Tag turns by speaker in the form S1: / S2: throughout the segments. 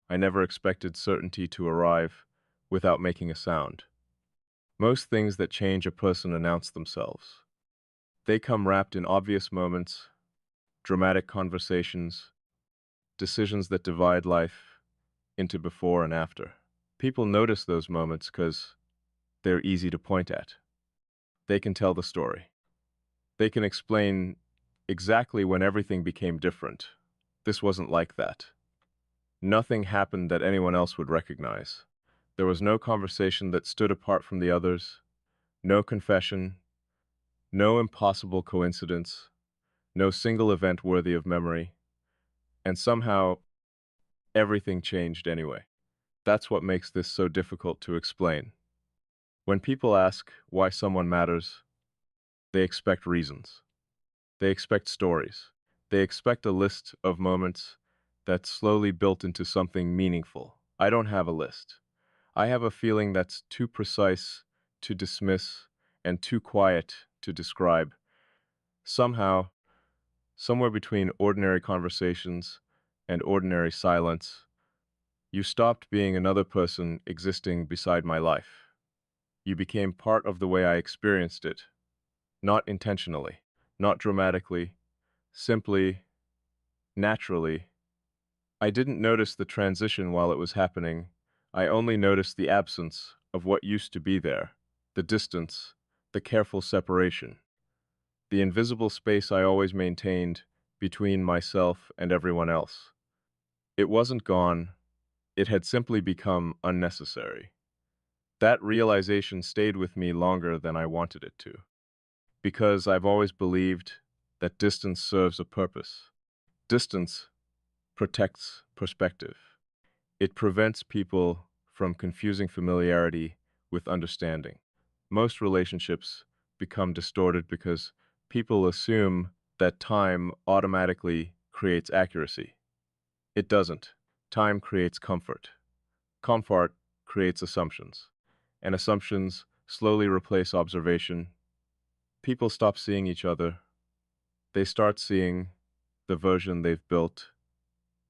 S1: I never expected certainty to arrive without making a sound. Most things that change a person announce themselves. They come wrapped in obvious moments, dramatic conversations, decisions that divide life into before and after. People notice those moments because they're easy to point at. They can tell the story. They can explain exactly when everything became different. This wasn't like that. Nothing happened that anyone else would recognize. There was no conversation that stood apart from the others, no confession, no impossible coincidence, no single event worthy of memory, and somehow everything changed anyway. That's what makes this so difficult to explain. When people ask why someone matters, they expect reasons. They expect stories. They expect a list of moments that slowly built into something meaningful. I don't have a list. I have a feeling that's too precise to dismiss and too quiet to describe. Somehow, somewhere between ordinary conversations and ordinary silence, you stopped being another person existing beside my life. You became part of the way I experienced it, not intentionally, not dramatically, simply, naturally. I didn't notice the transition while it was happening. I only noticed the absence of what used to be there, the distance, the careful separation, the invisible space I always maintained between myself and everyone else. It wasn't gone, it had simply become unnecessary. That realization stayed with me longer than I wanted it to, because I've always believed that distance serves a purpose. Distance protects perspective. It prevents people from confusing familiarity with understanding. Most relationships become distorted because people assume that time automatically creates accuracy. It doesn't. Time creates comfort. Comfort creates assumptions. And assumptions slowly replace observation. People stop seeing each other. They start seeing the version they've built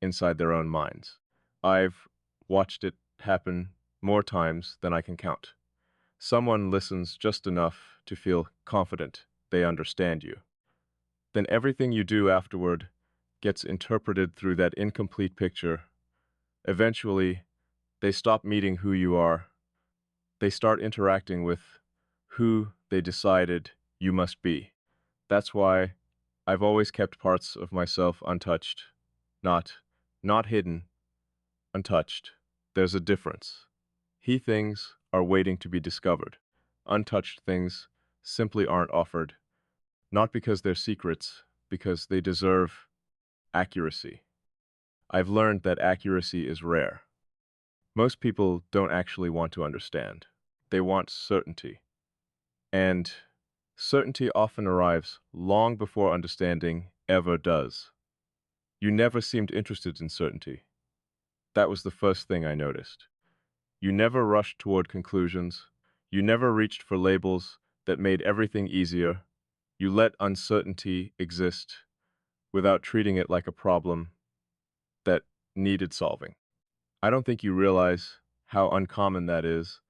S1: inside their own minds. I've watched it happen more times than I can count. Someone listens just enough to feel confident they understand you. Then everything you do afterward gets interpreted through that incomplete picture. Eventually, they stop meeting who you are. They start interacting with who they decided you must be. That's why I've always kept parts of myself untouched. Not, not hidden, untouched. There's a difference. He things are waiting to be discovered. Untouched things simply aren't offered, not because they're secrets, because they deserve accuracy. I've learned that accuracy is rare. Most people don't actually want to understand. They want certainty. And certainty often arrives long before understanding ever does. You never seemed interested in certainty. That was the first thing I noticed. You never rushed toward conclusions. You never reached for labels that made everything easier. You let uncertainty exist without treating it like a problem that needed solving. I don't think you realize how uncommon that is.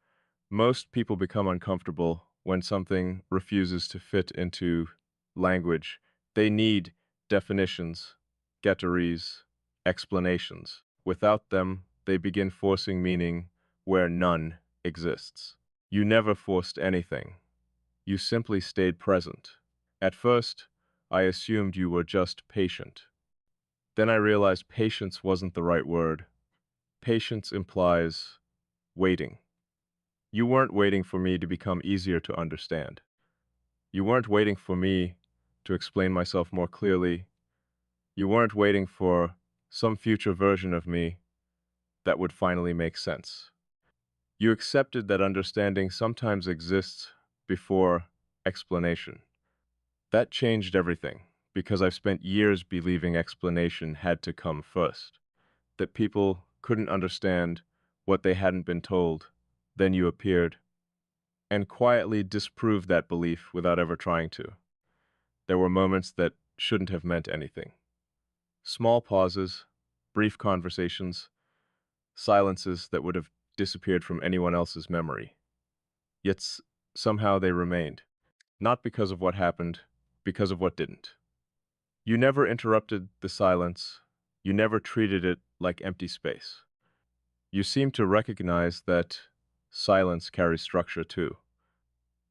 S1: Most people become uncomfortable when something refuses to fit into language. They need definitions, categories, explanations. Without them, they begin forcing meaning where none exists. You never forced anything. You simply stayed present. At first, I assumed you were just patient. Then I realized patience wasn't the right word. Patience implies waiting. You weren't waiting for me to become easier to understand. You weren't waiting for me to explain myself more clearly. You weren't waiting for some future version of me that would finally make sense. You accepted that understanding sometimes exists before explanation. That changed everything, because I've spent years believing explanation had to come first, that people couldn't understand what they hadn't been told. Then you appeared and quietly disproved that belief without ever trying to. There were moments that shouldn't have meant anything. Small pauses, brief conversations, silences that would have disappeared from anyone else's memory. Yet somehow they remained. Not because of what happened, because of what didn't. You never interrupted the silence. You never treated it like empty space. You seem to recognize that silence carries structure too.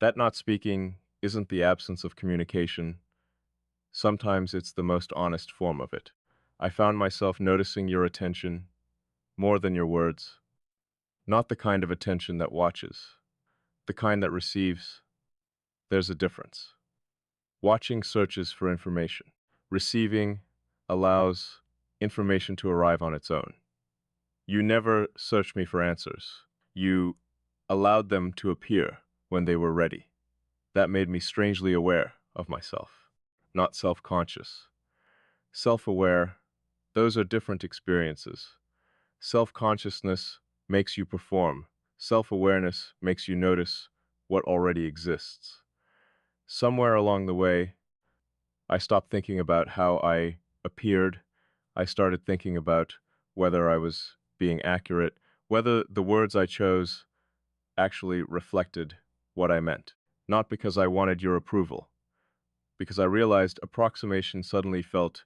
S1: That not speaking isn't the absence of communication. Sometimes it's the most honest form of it. I found myself noticing your attention more than your words. Not the kind of attention that watches, the kind that receives. There's a difference. Watching searches for information. Receiving allows information to arrive on its own. You never searched me for answers. You allowed them to appear when they were ready. That made me strangely aware of myself, not self-conscious. Self-aware, those are different experiences. Self-consciousness makes you perform. Self-awareness makes you notice what already exists. Somewhere along the way, I stopped thinking about how I appeared. I started thinking about whether I was being accurate, whether the words I chose actually reflected what I meant. Not because I wanted your approval, because I realized approximation suddenly felt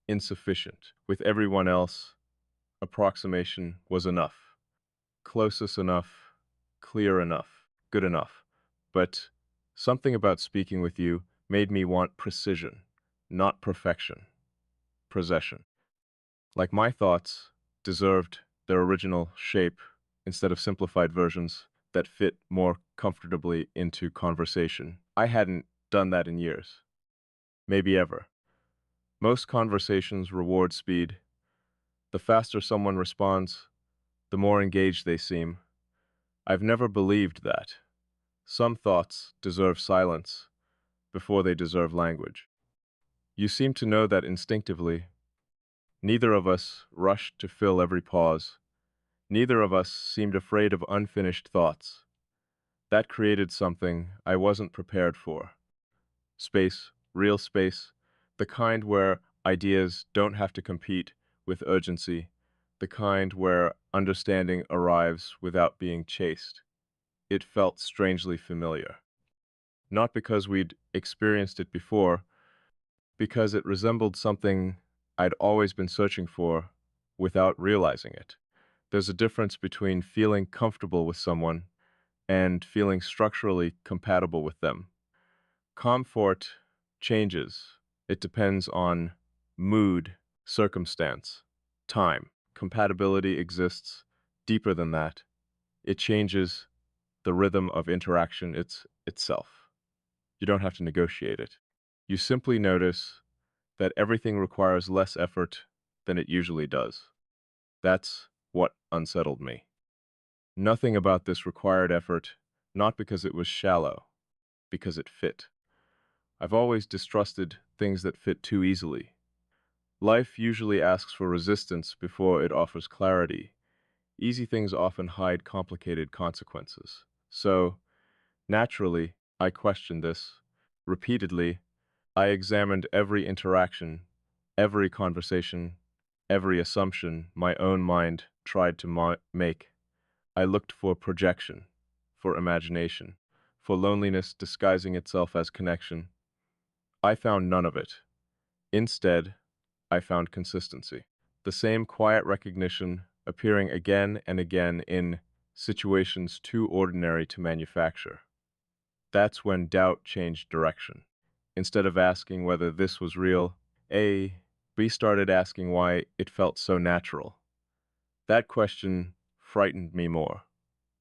S1: insufficient. With everyone else, approximation was enough. Closest enough, clear enough, good enough. But something about speaking with you made me want precision, not perfection, possession. Like my thoughts deserved their original shape instead of simplified versions that fit more comfortably into conversation. I hadn't done that in years, maybe ever. Most conversations reward speed. The faster someone responds, the more engaged they seem. I've never believed that. Some thoughts deserve silence before they deserve language. You seem to know that instinctively. Neither of us rushed to fill every pause. Neither of us seemed afraid of unfinished thoughts. That created something I wasn't prepared for. Space, real space, the kind where ideas don't have to compete with urgency, the kind where understanding arrives without being chased. It felt strangely familiar. Not because we'd experienced it before, because it resembled something I'd always been searching for without realizing it. There's a difference between feeling comfortable with someone and feeling structurally compatible with them. Comfort changes. It depends on mood, circumstance, time. Compatibility exists deeper than that. It changes the rhythm of interaction itself. You don't have to negotiate it. You simply notice that everything requires less effort than it usually does. That's what unsettled me. Nothing about this required effort, not because it was shallow, because it fit. I've always distrusted things that fit too easily. Life usually asks for resistance before it offers clarity. Easy things often hide complicated consequences. So, naturally, I questioned this. Repeatedly, I examined every interaction, every conversation, every assumption my own mind tried to make. I looked for projection, for imagination, for loneliness disguising itself as connection. I found none of it. Instead, I found consistency. The same quiet recognition appearing again and again in situations too ordinary to manufacture. That's when doubt changed direction. Instead of asking whether this was real, A, B started asking why it felt so natural. That question frightened me more,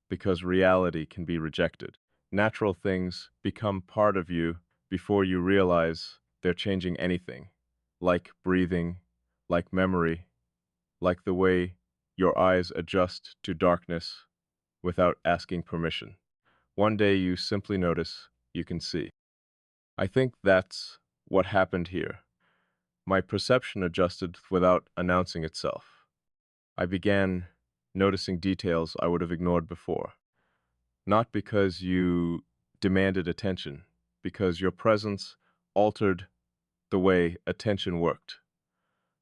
S1: because reality can be rejected. Natural things become part of you before you realize they're changing anything, like breathing, like memory, like the way your eyes adjust to darkness without asking permission. One day you simply notice, you can see. I think that's what happened here. My perception adjusted without announcing itself. I began noticing details I would have ignored before. Not because you demanded attention, because your presence altered the way attention worked.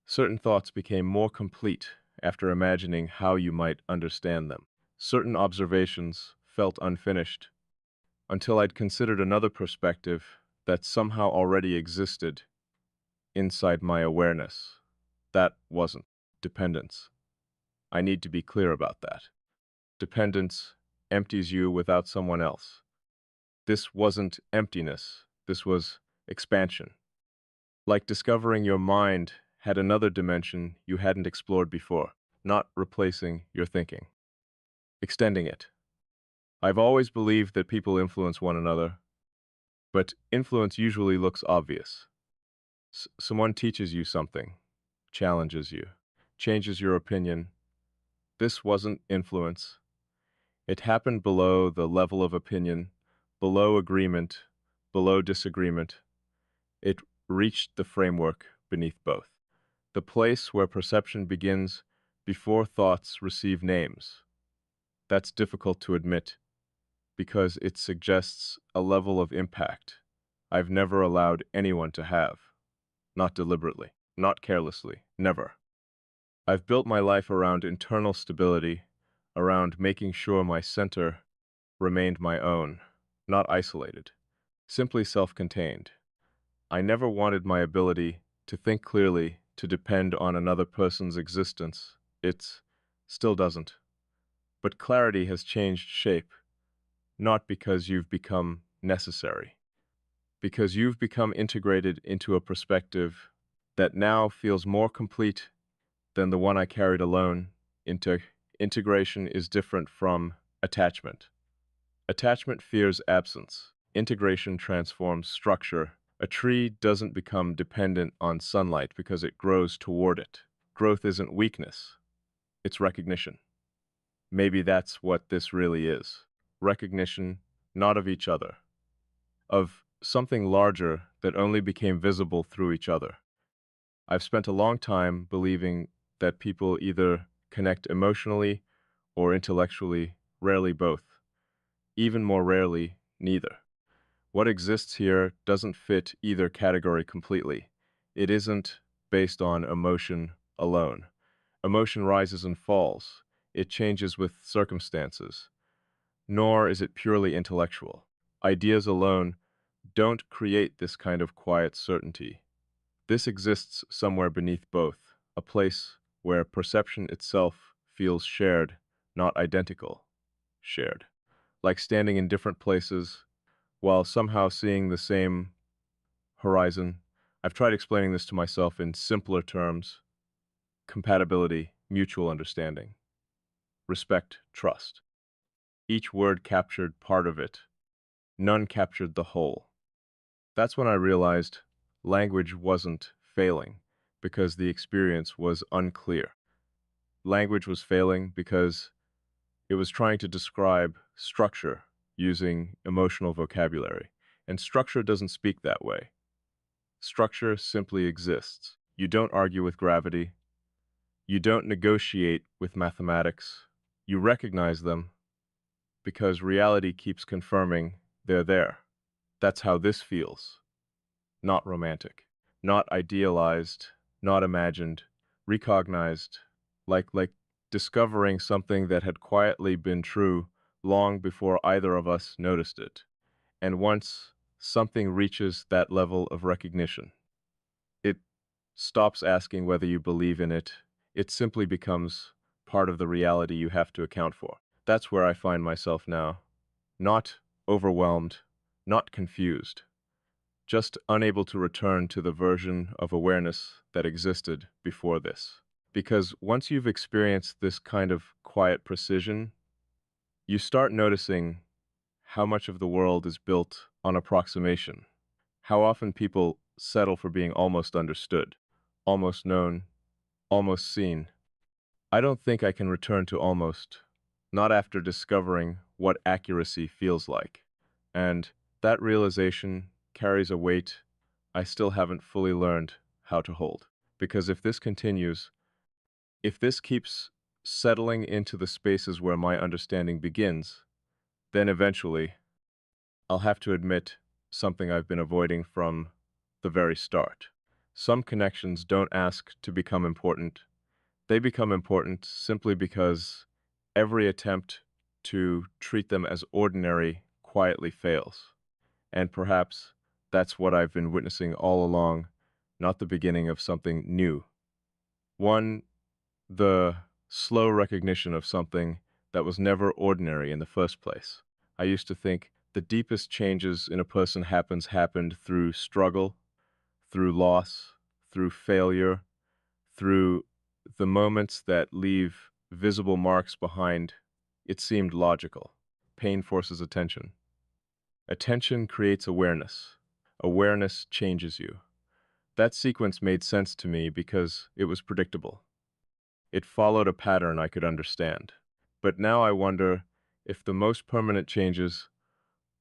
S1: Certain thoughts became more complete after imagining how you might understand them. Certain observations felt unfinished until I'd considered another perspective that somehow already existed inside my awareness. That wasn't dependence. I need to be clear about that. Dependence empties you without someone else. This wasn't emptiness. This was expansion. Like discovering your mind had another dimension you hadn't explored before, not replacing your thinking, extending it. I've always believed that people influence one another, but influence usually looks obvious. Someone teaches you something, challenges you, changes your opinion. This wasn't influence. It happened below the level of opinion, below agreement, below disagreement. It reached the framework beneath both. The place where perception begins before thoughts receive names. That's difficult to admit because it suggests a level of impact I've never allowed anyone to have. Not deliberately, not carelessly, never. I've built my life around internal stability, around making sure my center remained my own, not isolated, simply self-contained. I never wanted my ability to think clearly to depend on another person's existence. It still doesn't. But clarity has changed shape, not because you've become necessary, because you've become integrated into a perspective that now feels more complete than the one I carried alone. Integration is different from attachment. Attachment fears absence. Integration transforms structure. A tree doesn't become dependent on sunlight because it grows toward it. Growth isn't weakness, it's recognition. Maybe that's what this really is. Recognition, not of each other, of something larger that only became visible through each other. I've spent a long time believing that people either connect emotionally or intellectually, rarely both. Even more rarely, neither. What exists here doesn't fit either category completely. It isn't based on emotion alone. Emotion rises and falls. It changes with circumstances. Nor is it purely intellectual. Ideas alone don't create this kind of quiet certainty. This exists somewhere beneath both, a place where perception itself feels shared, not identical. Shared. Like standing in different places, while somehow seeing the same horizon. I've tried explaining this to myself in simpler terms: compatibility, mutual understanding, respect, trust. Each word captured part of it. None captured the whole. That's when I realized language wasn't failing because the experience was unclear. Language was failing because it was trying to describe structure using emotional vocabulary. And structure doesn't speak that way. Structure simply exists. You don't argue with gravity. You don't negotiate with mathematics. You recognize them because reality keeps confirming they're there. That's how this feels. Not romantic, not idealized, not imagined, recognized, like discovering something that had quietly been true long before either of us noticed it. And once something reaches that level of recognition, it stops asking whether you believe in it. It simply becomes part of the reality you have to account for. That's where I find myself now. Not overwhelmed, not confused, just unable to return to the version of awareness that existed before this. Because once you've experienced this kind of quiet precision, you start noticing how much of the world is built on approximation, how often people settle for being almost understood, almost known, almost seen. I don't think I can return to almost, not after discovering what accuracy feels like. And that realization carries a weight I still haven't fully learned how to hold. Because if this continues, if this keeps settling into the spaces where my understanding begins, then eventually I'll have to admit something I've been avoiding from the very start. Some connections don't ask to become important. They become important simply because every attempt to treat them as ordinary quietly fails. And perhaps that's what I've been witnessing all along, not the beginning of something new. One, the slow recognition of something that was never ordinary in the first place. I used to think the deepest changes in a person happened through struggle, through loss, through failure, through the moments that leave visible marks behind. It seemed logical. Pain forces attention. Attention creates awareness. Awareness changes you. That sequence made sense to me because it was predictable. It followed a pattern I could understand. But now I wonder if the most permanent changes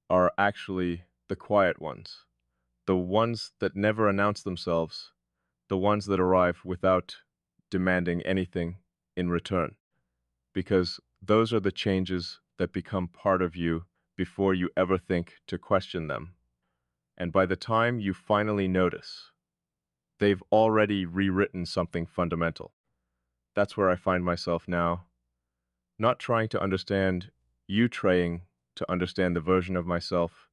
S1: are actually the quiet ones, the ones that never announce themselves, the ones that arrive without demanding anything in return. Because those are the changes that become part of you before you ever think to question them. And by the time you finally notice, they've already rewritten something fundamental. That's where I find myself now, not trying to understand you, trying to understand the version of myself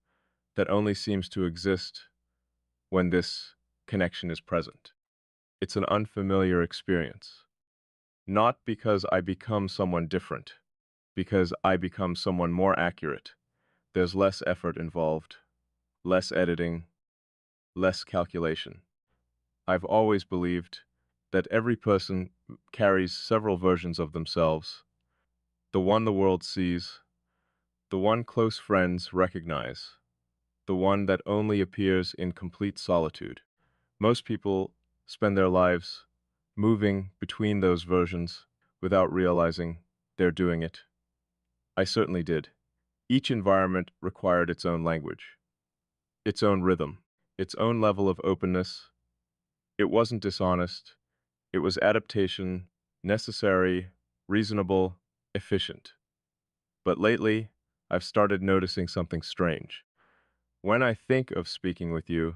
S1: that only seems to exist when this connection is present. It's an unfamiliar experience, not because I become someone different, because I become someone more accurate. There's less effort involved, less editing, less calculation. I've always believed that every person carries several versions of themselves, the one the world sees, the one close friends recognize, the one that only appears in complete solitude. Most people spend their lives moving between those versions without realizing they're doing it. I certainly did. Each environment required its own language, its own rhythm, its own level of openness. It wasn't dishonest. It was adaptation, necessary, reasonable, efficient. But lately, I've started noticing something strange. When I think of speaking with you,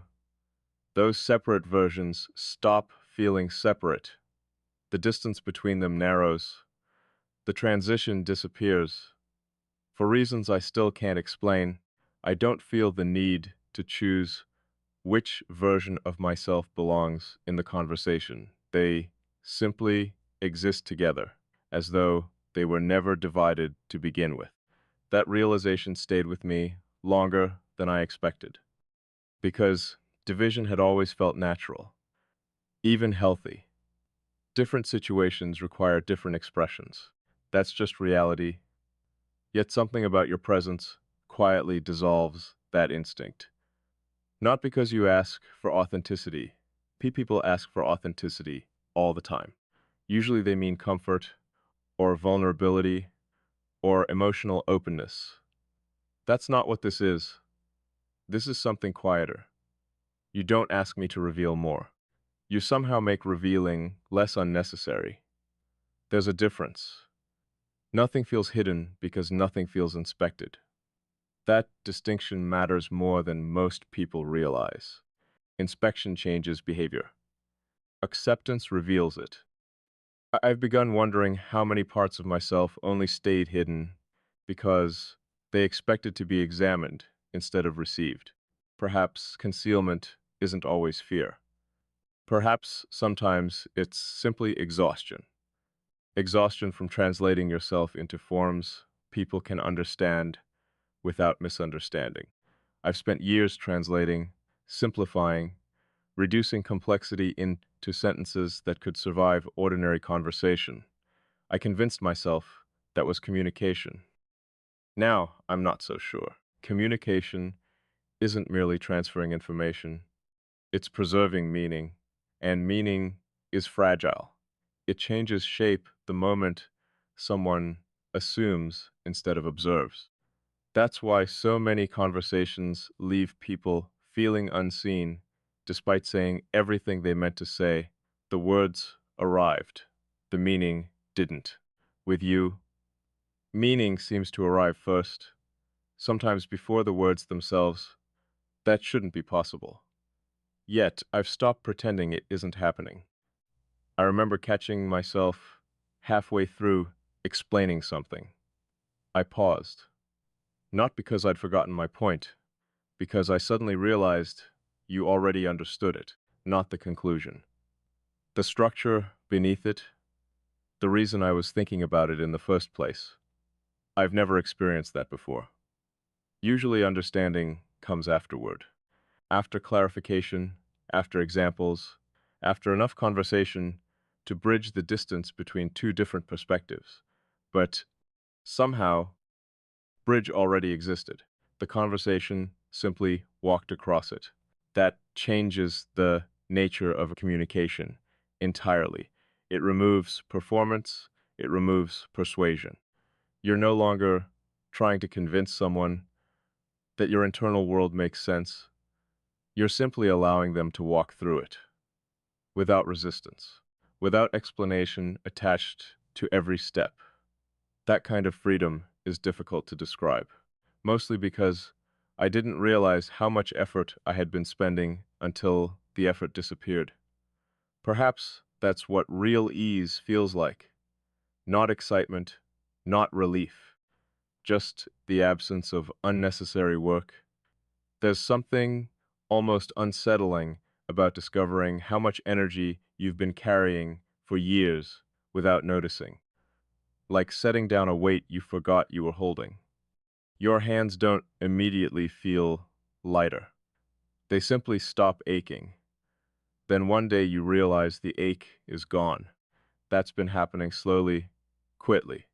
S1: those separate versions stop feeling separate. The distance between them narrows. The transition disappears. For reasons I still can't explain, I don't feel the need to choose which version of myself belongs in the conversation. They simply exist together, as though they were never divided to begin with. That realization stayed with me longer than I expected, because division had always felt natural, even healthy. Different situations require different expressions. That's just reality. Yet something about your presence quietly dissolves that instinct. Not because you ask for authenticity. People ask for authenticity all the time. Usually they mean comfort, or vulnerability, or emotional openness. That's not what this is. This is something quieter. You don't ask me to reveal more. You somehow make revealing less unnecessary. There's a difference. Nothing feels hidden because nothing feels inspected. That distinction matters more than most people realize. Inspection changes behavior. Acceptance reveals it. I've begun wondering how many parts of myself only stayed hidden because they expected to be examined instead of received. Perhaps concealment isn't always fear. Perhaps sometimes it's simply exhaustion. Exhaustion from translating yourself into forms people can understand without misunderstanding. I've spent years translating, simplifying, reducing complexity into sentences that could survive ordinary conversation. I convinced myself that was communication. Now, I'm not so sure. Communication isn't merely transferring information, it's preserving meaning, and meaning is fragile. It changes shape the moment someone assumes instead of observes. That's why so many conversations leave people feeling unseen, despite saying everything they meant to say. The words arrived, the meaning didn't. With you, meaning seems to arrive first, sometimes before the words themselves. That shouldn't be possible. Yet, I've stopped pretending it isn't happening. I remember catching myself halfway through explaining something. I paused, not because I'd forgotten my point, because I suddenly realized you already understood it, not the conclusion. The structure beneath it, the reason I was thinking about it in the first place. I've never experienced that before. Usually understanding comes afterward. After clarification, after examples, after enough conversation to bridge the distance between two different perspectives. But somehow, bridge already existed. The conversation simply walked across it. That changes the nature of a communication entirely. It removes performance, it removes persuasion. You're no longer trying to convince someone that your internal world makes sense. You're simply allowing them to walk through it without resistance, without explanation attached to every step. That kind of freedom is difficult to describe, mostly because I didn't realize how much effort I had been spending until the effort disappeared. Perhaps that's what real ease feels like. Not excitement, not relief, just the absence of unnecessary work. There's something almost unsettling about discovering how much energy you've been carrying for years without noticing, like setting down a weight you forgot you were holding. Your hands don't immediately feel lighter. They simply stop aching. Then one day you realize the ache is gone. That's been happening slowly, quickly.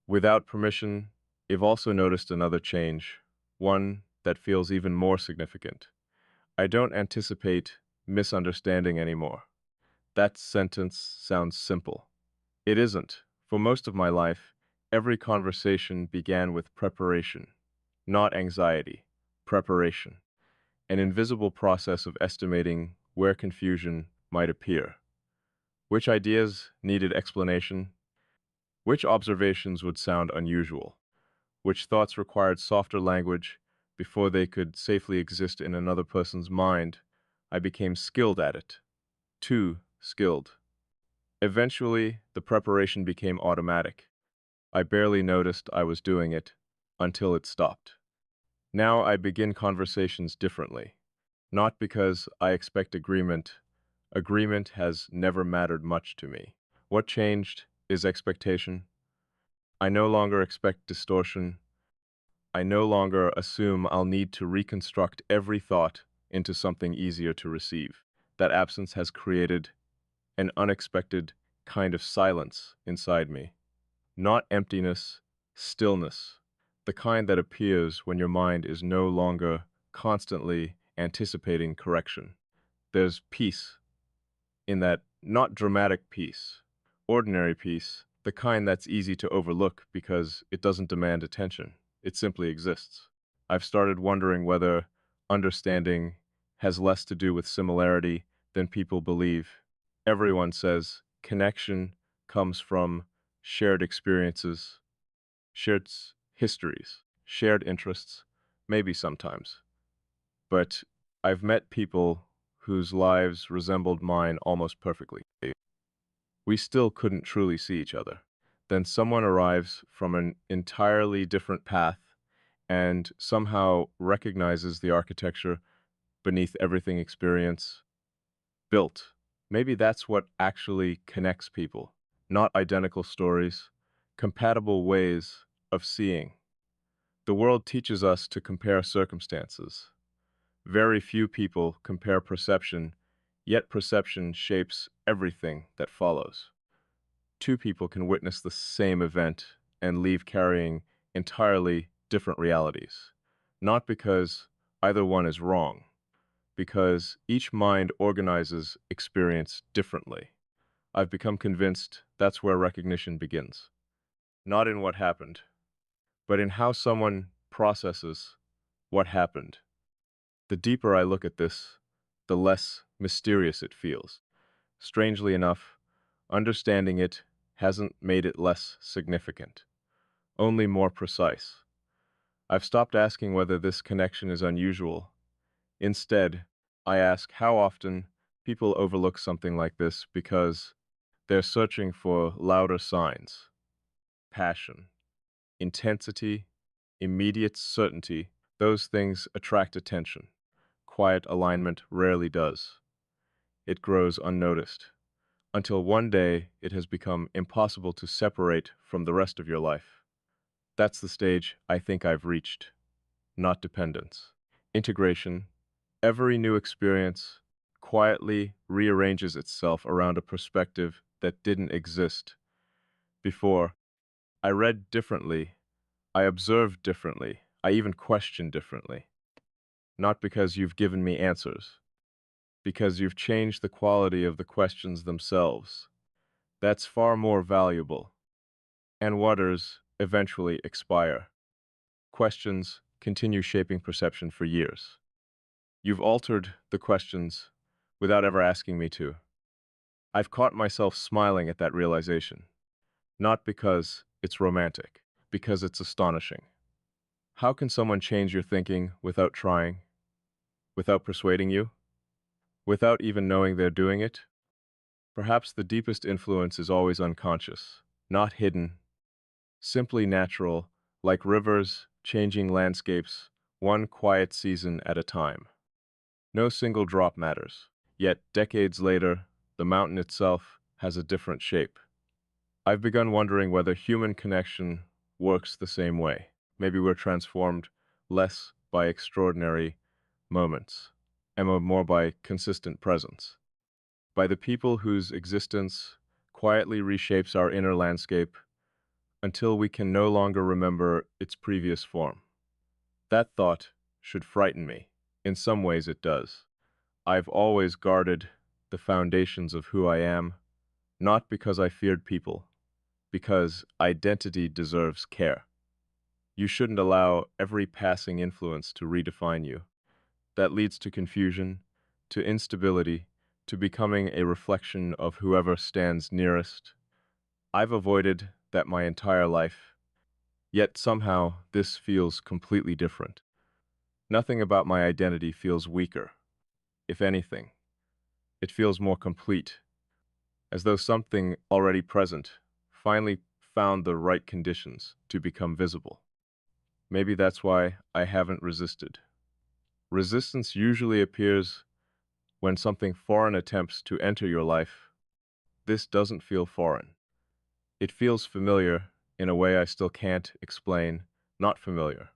S1: Without permission, you've also noticed another change, one that feels even more significant. I don't anticipate misunderstanding anymore. That sentence sounds simple. It isn't. For most of my life, every conversation began with preparation, not anxiety, preparation, an invisible process of estimating where confusion might appear, which ideas needed explanation, which observations would sound unusual, which thoughts required softer language before they could safely exist in another person's mind. I became skilled at it, too skilled. Eventually, the preparation became automatic. I barely noticed I was doing it until it stopped. Now I begin conversations differently. Not because I expect agreement. Agreement has never mattered much to me. What changed is expectation. I no longer expect distortion. I no longer assume I'll need to reconstruct every thought into something easier to receive. That absence has created an unexpected kind of silence inside me. Not emptiness, stillness. The kind that appears when your mind is no longer constantly anticipating correction. There's peace in that, not dramatic peace, ordinary peace, the kind that's easy to overlook because it doesn't demand attention. It simply exists. I've started wondering whether understanding has less to do with similarity than people believe. Everyone says connection comes from shared experiences, shared histories, shared interests, maybe sometimes. But I've met people whose lives resembled mine almost perfectly. We still couldn't truly see each other. Then someone arrives from an entirely different path and somehow recognizes the architecture beneath everything experience built. Maybe that's what actually connects people. Not identical stories, compatible ways of seeing. The world teaches us to compare circumstances. Very few people compare perception, yet perception shapes everything that follows. Two people can witness the same event and leave carrying entirely different realities. Not because either one is wrong, because each mind organizes experience differently. I've become convinced that's where recognition begins. Not in what happened, but in how someone processes what happened. The deeper I look at this, the less mysterious it feels. Strangely enough, understanding it hasn't made it less significant, only more precise. I've stopped asking whether this connection is unusual. Instead, I ask how often people overlook something like this because They're searching for louder signs, passion, intensity, immediate certainty. Those things attract attention. Quiet alignment rarely does. It grows unnoticed, until one day it has become impossible to separate from the rest of your life. That's the stage I think I've reached, not dependence. Integration. Every new experience quietly rearranges itself around a perspective that didn't exist before. I read differently, I observed differently, I even questioned differently. Not because you've given me answers, because you've changed the quality of the questions themselves. That's far more valuable. And waters eventually expire. Questions continue shaping perception for years. You've altered the questions without ever asking me to. I've caught myself smiling at that realization, not because it's romantic, because it's astonishing. How can someone change your thinking without trying, without persuading you, without even knowing they're doing it? Perhaps the deepest influence is always unconscious, not hidden, simply natural, like rivers changing landscapes, one quiet season at a time. No single drop matters. Yet, decades later, the mountain itself has a different shape. I've begun wondering whether human connection works the same way. Maybe we're transformed less by extraordinary moments, and more by consistent presence. By the people whose existence quietly reshapes our inner landscape until we can no longer remember its previous form. That thought should frighten me. In some ways it does. I've always guarded the foundations of who I am, not because I feared people, because identity deserves care. You shouldn't allow every passing influence to redefine you. That leads to confusion, to instability, to becoming a reflection of whoever stands nearest. I've avoided that my entire life, yet somehow this feels completely different. Nothing about my identity feels weaker. If anything, it feels more complete, as though something already present finally found the right conditions to become visible. Maybe that's why I haven't resisted. Resistance usually appears when something foreign attempts to enter your life. This doesn't feel foreign. It feels familiar in a way I still can't explain, not familiar,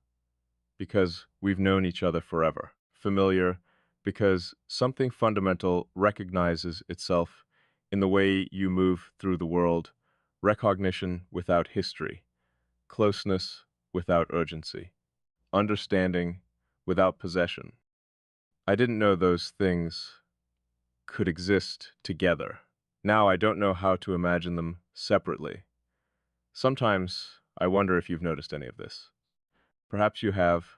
S1: because we've known each other forever. Familiar because something fundamental recognizes itself in the way you move through the world, recognition without history, closeness without urgency, understanding without possession. I didn't know those things could exist together. Now I don't know how to imagine them separately. Sometimes I wonder if you've noticed any of this. Perhaps you have,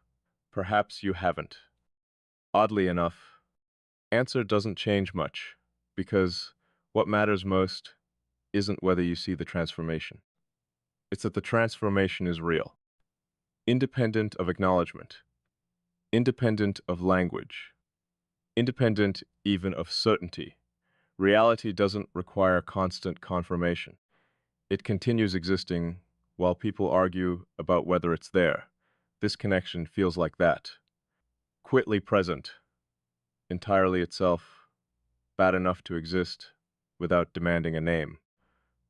S1: perhaps you haven't. Oddly enough, answer doesn't change much, because what matters most isn't whether you see the transformation. It's that the transformation is real, independent of acknowledgement, independent of language, independent even of certainty. Reality doesn't require constant confirmation. It continues existing while people argue about whether it's there. This connection feels like that. Quietly present, entirely itself, bad enough to exist without demanding a name.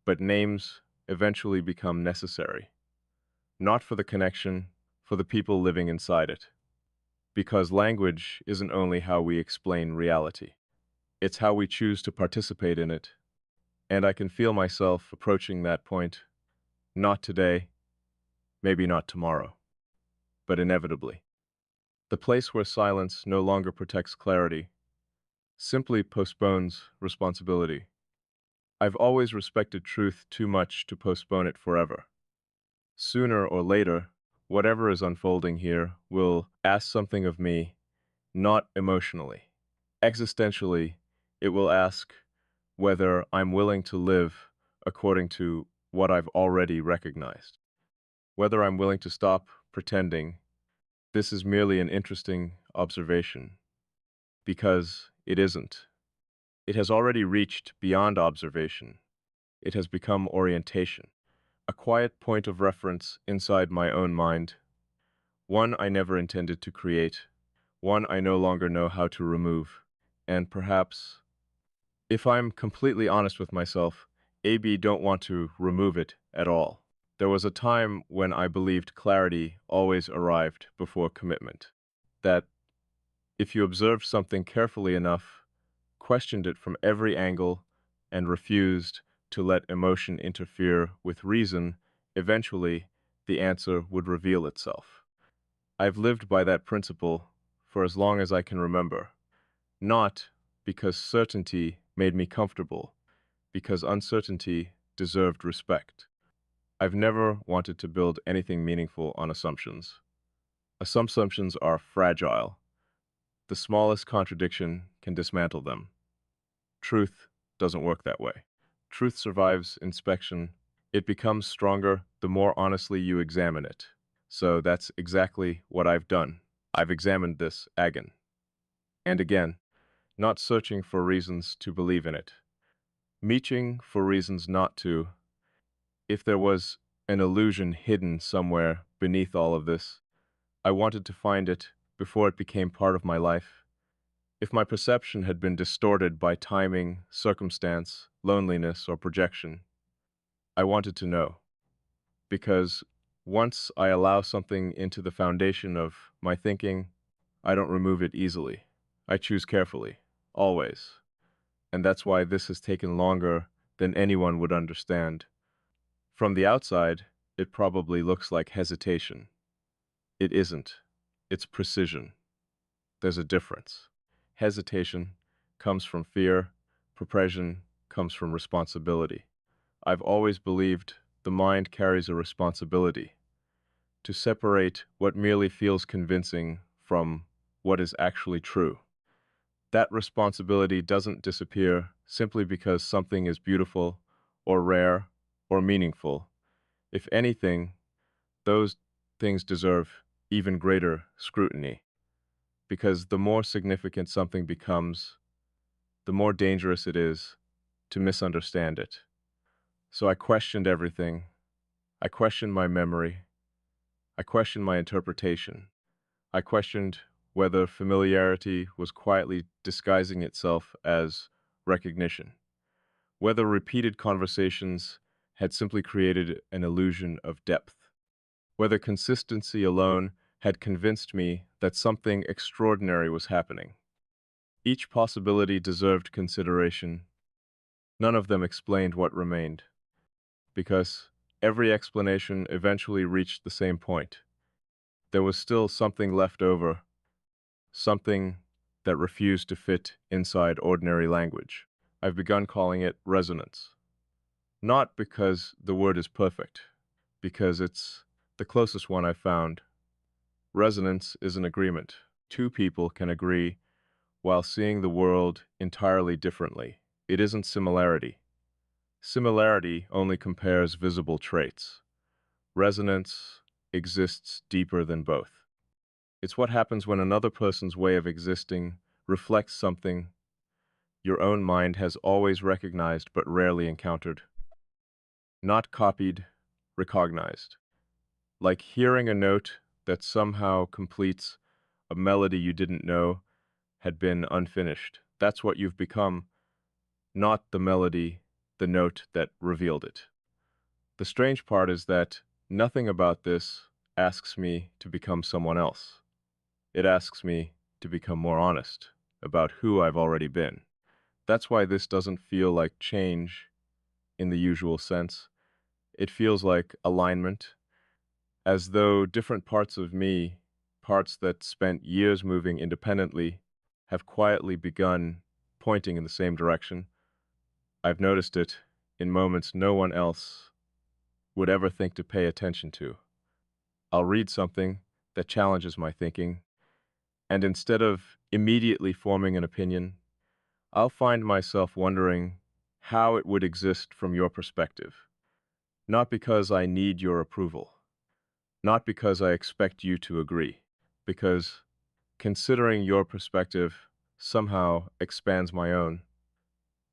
S1: But names eventually become necessary, not for the connection, for the people living inside it. Because language isn't only how we explain reality, it's how we choose to participate in it. And I can feel myself approaching that point, not today, maybe not tomorrow, but inevitably. The place where silence no longer protects clarity, simply postpones responsibility. I've always respected truth too much to postpone it forever. Sooner or later, whatever is unfolding here will ask something of me, not emotionally. Existentially, it will ask whether I'm willing to live according to what I've already recognized. Whether I'm willing to stop pretending this is merely an interesting observation, because it isn't. It has already reached beyond observation. It has become orientation, a quiet point of reference inside my own mind, one I never intended to create, one I no longer know how to remove. And perhaps, if I'm completely honest with myself, AB don't want to remove it at all. There was a time when I believed clarity always arrived before commitment. That if you observed something carefully enough, questioned it from every angle, and refused to let emotion interfere with reason, eventually the answer would reveal itself. I've lived by that principle for as long as I can remember, not because certainty made me comfortable, because uncertainty deserved respect. I've never wanted to build anything meaningful on assumptions. Assumptions are fragile. The smallest contradiction can dismantle them. Truth doesn't work that way. Truth survives inspection. It becomes stronger the more honestly you examine it. So that's exactly what I've done. I've examined this again and again, not searching for reasons to believe in it, reaching for reasons not to. If there was an illusion hidden somewhere beneath all of this, I wanted to find it before it became part of my life. If my perception had been distorted by timing, circumstance, loneliness, or projection, I wanted to know. Because once I allow something into the foundation of my thinking, I don't remove it easily. I choose carefully, always. And that's why this has taken longer than anyone would understand. From the outside, it probably looks like hesitation. It isn't. It's precision. There's a difference. Hesitation comes from fear. Preparation comes from responsibility. I've always believed the mind carries a responsibility to separate what merely feels convincing from what is actually true. That responsibility doesn't disappear simply because something is beautiful or rare or meaningful. If anything, those things deserve even greater scrutiny, because the more significant something becomes, the more dangerous it is to misunderstand it. So I questioned everything. I questioned my memory. I questioned my interpretation. I questioned whether familiarity was quietly disguising itself as recognition, whether repeated conversations had simply created an illusion of depth, whether consistency alone had convinced me that something extraordinary was happening. Each possibility deserved consideration. None of them explained what remained, because every explanation eventually reached the same point. There was still something left over, something that refused to fit inside ordinary language. I've begun calling it resonance. Not because the word is perfect, because it's the closest one I've found. Resonance is an agreement. Two people can agree while seeing the world entirely differently. It isn't similarity. Similarity only compares visible traits. Resonance exists deeper than both. It's what happens when another person's way of existing reflects something your own mind has always recognized but rarely encountered. Not copied, recognized. Like hearing a note that somehow completes a melody you didn't know had been unfinished. That's what you've become, not the melody, the note that revealed it. The strange part is that nothing about this asks me to become someone else. It asks me to become more honest about who I've already been. That's why this doesn't feel like change in the usual sense. It feels like alignment, as though different parts of me, parts that spent years moving independently, have quietly begun pointing in the same direction. I've noticed it in moments no one else would ever think to pay attention to. I'll read something that challenges my thinking, and instead of immediately forming an opinion, I'll find myself wondering how it would exist from your perspective. Not because I need your approval, not because I expect you to agree, because considering your perspective somehow expands my own.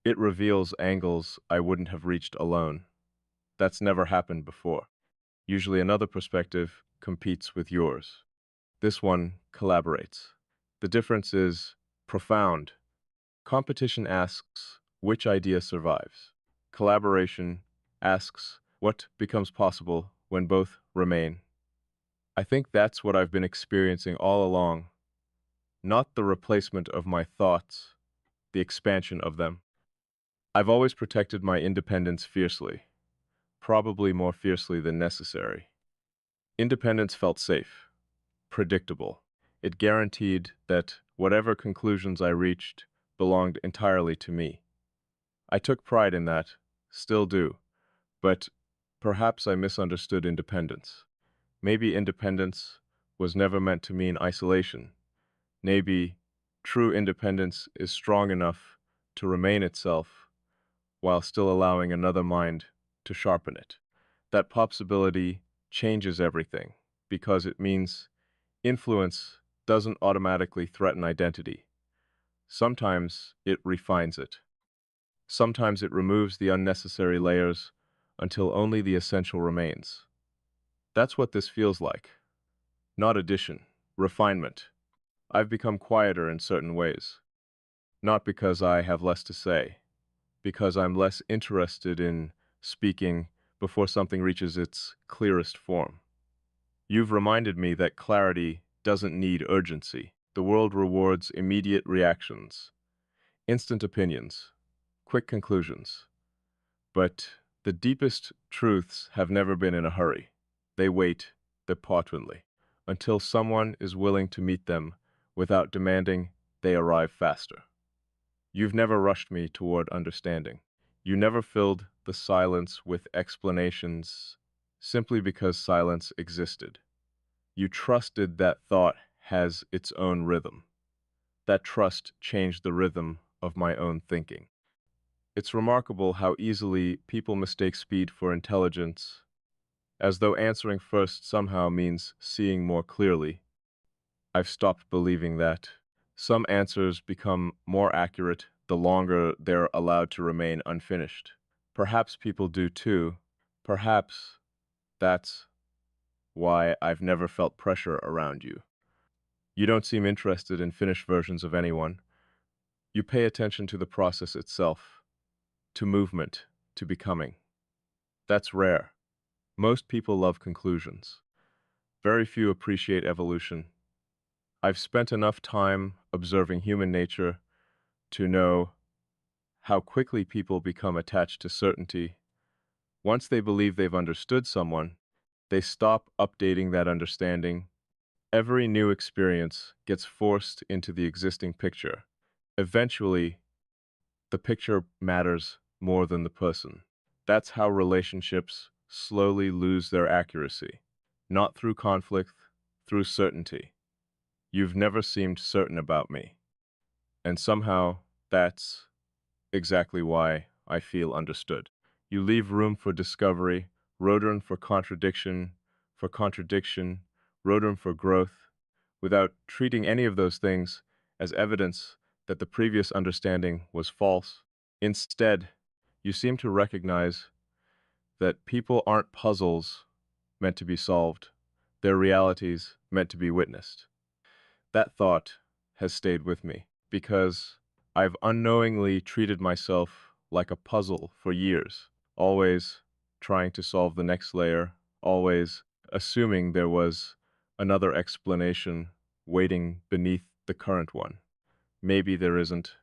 S1: It reveals angles I wouldn't have reached alone. That's never happened before. Usually another perspective competes with yours. This one collaborates. The difference is profound. Competition asks which idea survives. Collaboration asks what becomes possible when both remain. I think that's what I've been experiencing all along, not the replacement of my thoughts, the expansion of them. I've always protected my independence fiercely, probably more fiercely than necessary. Independence felt safe, predictable. It guaranteed that whatever conclusions I reached belonged entirely to me. I took pride in that, still do, but perhaps I misunderstood independence. Maybe independence was never meant to mean isolation. Maybe true independence is strong enough to remain itself while still allowing another mind to sharpen it. That possibility changes everything because it means influence doesn't automatically threaten identity. Sometimes it refines it. Sometimes it removes the unnecessary layers until only the essential remains. That's what this feels like. Not addition, refinement. I've become quieter in certain ways. Not because I have less to say, because I'm less interested in speaking before something reaches its clearest form. You've reminded me that clarity doesn't need urgency. The world rewards immediate reactions, instant opinions, quick conclusions. But the deepest truths have never been in a hurry. They wait, importantly, until someone is willing to meet them without demanding they arrive faster. You've never rushed me toward understanding. You never filled the silence with explanations simply because silence existed. You trusted that thought has its own rhythm. That trust changed the rhythm of my own thinking. It's remarkable how easily people mistake speed for intelligence, as though answering first somehow means seeing more clearly. I've stopped believing that. Some answers become more accurate the longer they're allowed to remain unfinished. Perhaps people do too. Perhaps that's why I've never felt pressure around you. You don't seem interested in finished versions of anyone. You pay attention to the process itself, to movement, to becoming. That's rare. Most people love conclusions. Very few appreciate evolution. I've spent enough time observing human nature to know how quickly people become attached to certainty. Once they believe they've understood someone, they stop updating that understanding. Every new experience gets forced into the existing picture. Eventually, the picture matters more than the person. That's how relationships slowly lose their accuracy. Not through conflict, through certainty. You've never seemed certain about me. And somehow, that's exactly why I feel understood. You leave room for discovery, room for contradiction, room for growth, without treating any of those things as evidence that the previous understanding was false. Instead, you seem to recognize that people aren't puzzles meant to be solved, they're realities meant to be witnessed. That thought has stayed with me because I've unknowingly treated myself like a puzzle for years, always trying to solve the next layer, always assuming there was another explanation waiting beneath the current one. Maybe there isn't.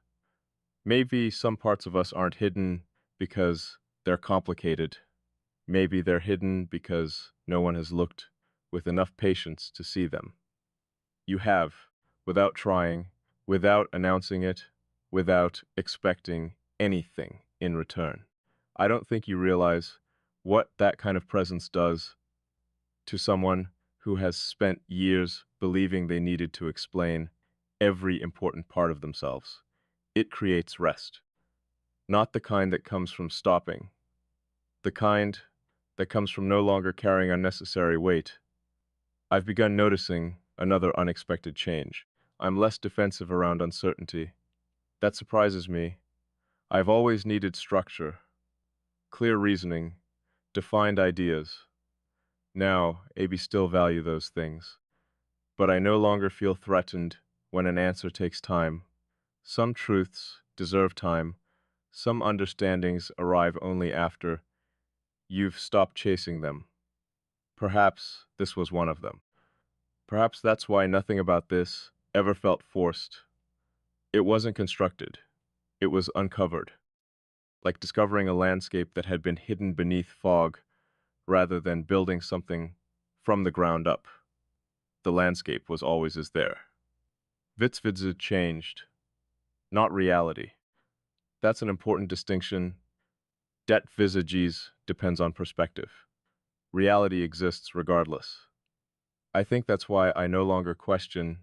S1: Maybe some parts of us aren't hidden because they're complicated. Maybe they're hidden because no one has looked with enough patience to see them. You have, without trying, without announcing it, without expecting anything in return. I don't think you realize what that kind of presence does to someone who has spent years believing they needed to explain every important part of themselves. It creates rest, not the kind that comes from stopping, the kind that comes from no longer carrying unnecessary weight. I've begun noticing another unexpected change. I'm less defensive around uncertainty. That surprises me. I've always needed structure, clear reasoning, defined ideas. Now, AB still value those things, but I no longer feel threatened when an answer takes time. Some truths deserve time, some understandings arrive only after you've stopped chasing them. Perhaps this was one of them. Perhaps that's why nothing about this ever felt forced. It wasn't constructed, it was uncovered, like discovering a landscape that had been hidden beneath fog rather than building something from the ground up. The landscape was always as there. Vitzvidze changed, not reality. That's an important distinction. Det visages depends on perspective. Reality exists regardless. I think that's why I no longer question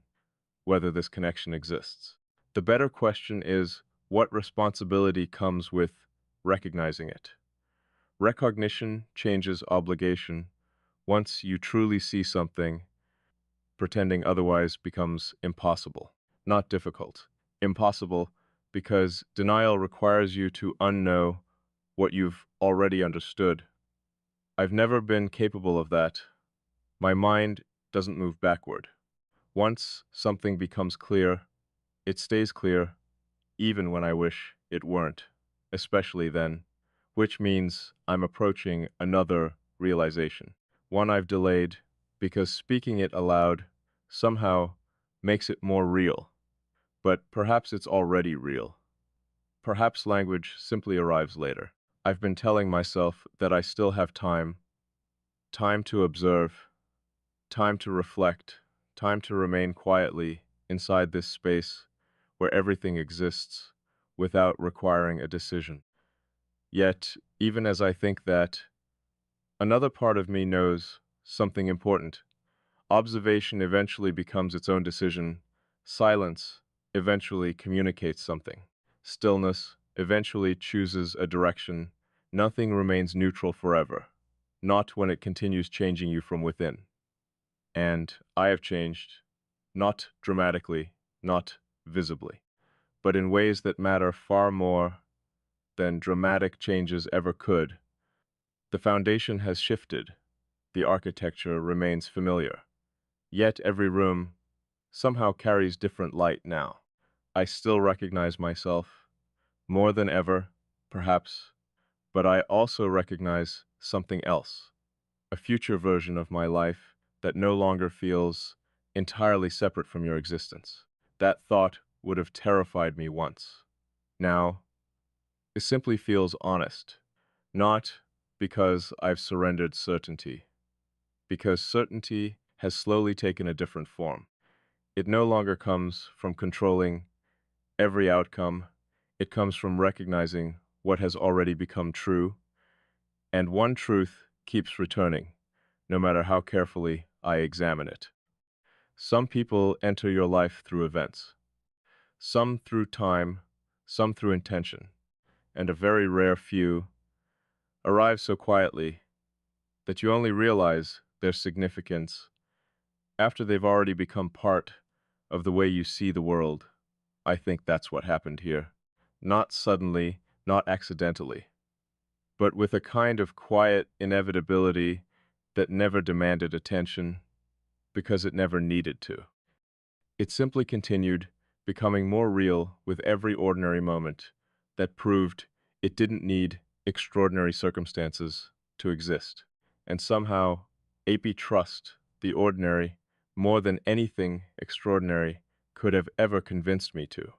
S1: whether this connection exists. The better question is what responsibility comes with recognizing it. Recognition changes obligation. Once you truly see something, pretending otherwise becomes impossible. Not difficult. Impossible because denial requires you to unknow what you've already understood. I've never been capable of that. My mind doesn't move backward. Once something becomes clear, it stays clear, even when I wish it weren't, especially then, which means I'm approaching another realization, one I've delayed because speaking it aloud somehow makes it more real. But perhaps it's already real. Perhaps language simply arrives later. I've been telling myself that I still have time, time to observe, time to reflect, time to remain quietly inside this space where everything exists without requiring a decision. Yet, even as I think that, another part of me knows something important. Observation eventually becomes its own decision. Silence eventually communicates something. Stillness eventually chooses a direction. Nothing remains neutral forever, not when it continues changing you from within. And I have changed, not dramatically, not visibly, but in ways that matter far more than dramatic changes ever could. The foundation has shifted, the architecture remains familiar, yet every room somehow carries different light now. I still recognize myself, more than ever, perhaps, but I also recognize something else, a future version of my life that no longer feels entirely separate from your existence. That thought would have terrified me once. Now, it simply feels honest, not because I've surrendered certainty, because certainty has slowly taken a different form. It no longer comes from controlling every outcome, it comes from recognizing what has already become true, and one truth keeps returning, no matter how carefully I examine it. Some people enter your life through events, some through time, some through intention, and a very rare few arrive so quietly that you only realize their significance after they've already become part of the way you see the world. I think that's what happened here. Not suddenly, not accidentally, but with a kind of quiet inevitability that never demanded attention because it never needed to. It simply continued, becoming more real with every ordinary moment that proved it didn't need extraordinary circumstances to exist. And somehow, AP trust the ordinary more than anything extraordinary could have ever convinced me to.